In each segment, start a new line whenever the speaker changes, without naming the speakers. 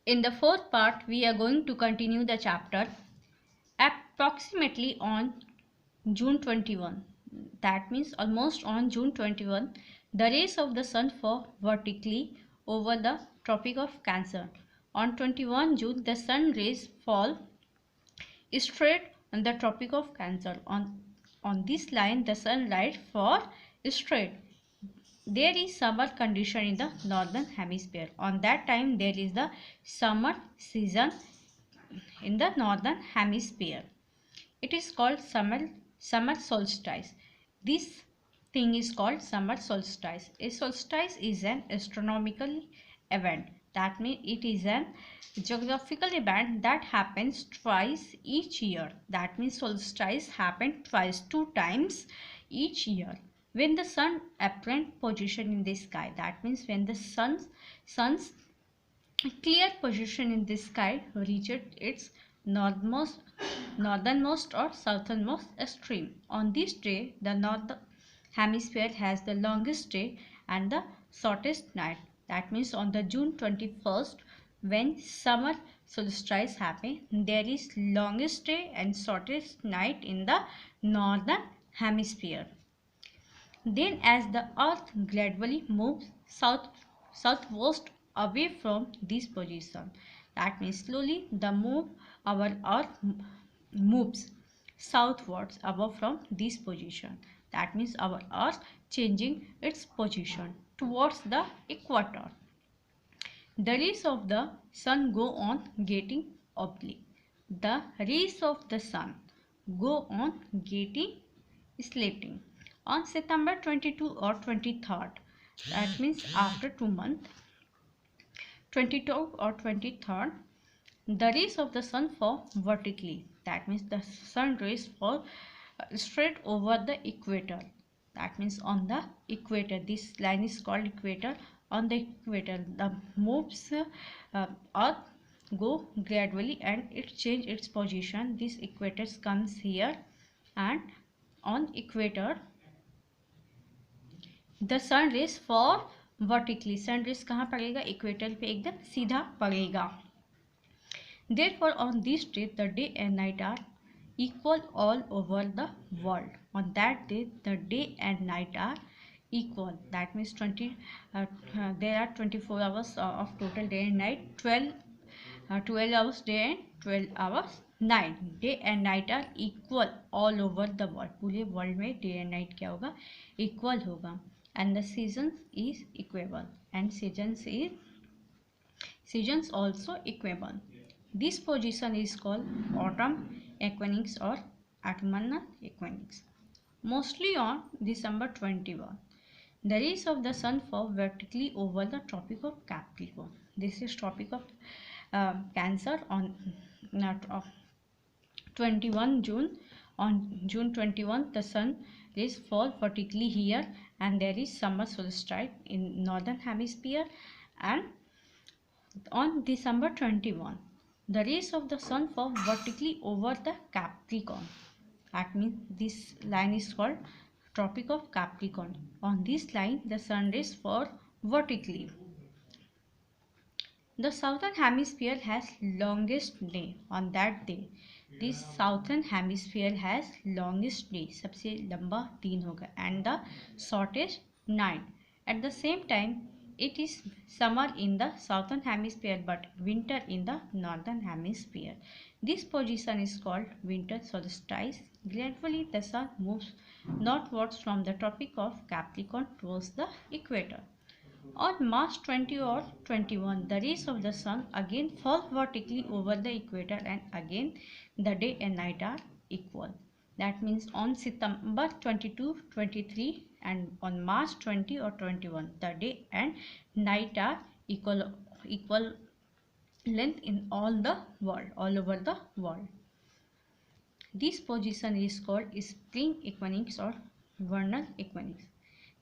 In the fourth part, we are going to continue the chapter. Approximately on June 21, that means almost on June 21, the rays of the sun fall vertically over the Tropic of Cancer. On 21 June, the sun rays fall straight on the Tropic of Cancer. On this line, the sunlight falls straight. There is summer condition in the northern hemisphere. On that time, there is the summer season in the northern hemisphere. It is called summer solstice. This thing is called summer solstice. A solstice is an astronomical event. That means it is an geographical event that happens twice each year. That means solstice happen twice, 2 times each year. When the sun apparent position in the sky, that means when the sun's clear position in the sky reaches its northernmost or southernmost extreme. On this day, the northern hemisphere has the longest day and the shortest night. That means on the June 21st, when summer solstice happens, there is longest day and shortest night in the northern hemisphere. Then as the earth gradually moves southwest away from this position, that means slowly our earth moves southwards away from this position. That means our earth changing its position towards the equator. The rays of the sun go on getting oblique. The rays of the sun go on getting slanting. On September 22 or 23rd, that means after 2 months, 22 or 23rd, the rays of the sun fall vertically. That means the sun rays fall straight over the equator. That means on the equator, this line is called equator. On the equator, the moves earth go gradually and it change its position. This equator comes here, and on equator the sun rays fall vertically. sun rays कहाँ पड़ेगा? Equator पे एकदम सीधा पड़ेगा. Therefore, on this day, the day and night are equal all over the world. On that day, the day and night are equal. That means there are 24 hours of total day and night. 12 hours day and 12 hours night. Day and night are equal all over the world. पूरे world में day and night क्या होगा? Equal होगा. And the seasons is equable, and seasons also equable. This position is called autumn equinox or autumnal equinox. Mostly on December 21, the rays of the sun fall vertically over the Tropic of Capricorn. This is Tropic of Cancer on 21 June. On June 21, the sun rays fall vertically here, and there is summer solstice in northern hemisphere. And on December 21, the rays of the sun fall vertically over the Capricorn. That means this line is called Tropic of Capricorn. On this line, the sun rays fall vertically. The southern hemisphere has longest day. On that day, this southern hemisphere has longest day. सबसे लंबा दिन होगा, and the shortest night. At the same time, it is summer in the southern hemisphere but winter in the northern hemisphere. This position is called winter solstice. Gradually, the sun moves northwards from the Tropic of Capricorn towards the equator. On March 20 or 21, the rays of the sun again fall vertically over the equator, and again the day and night are equal. That means on September 22, 23 and on March 20 or 21, the day and night are equal length in all over the world. This position is called spring equinox or vernal equinox.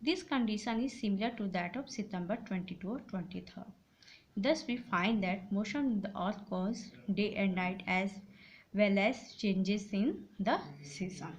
This condition is similar to that of September 22 or 23. Thus, we find that motion in the earth causes day and night as well as changes in the season.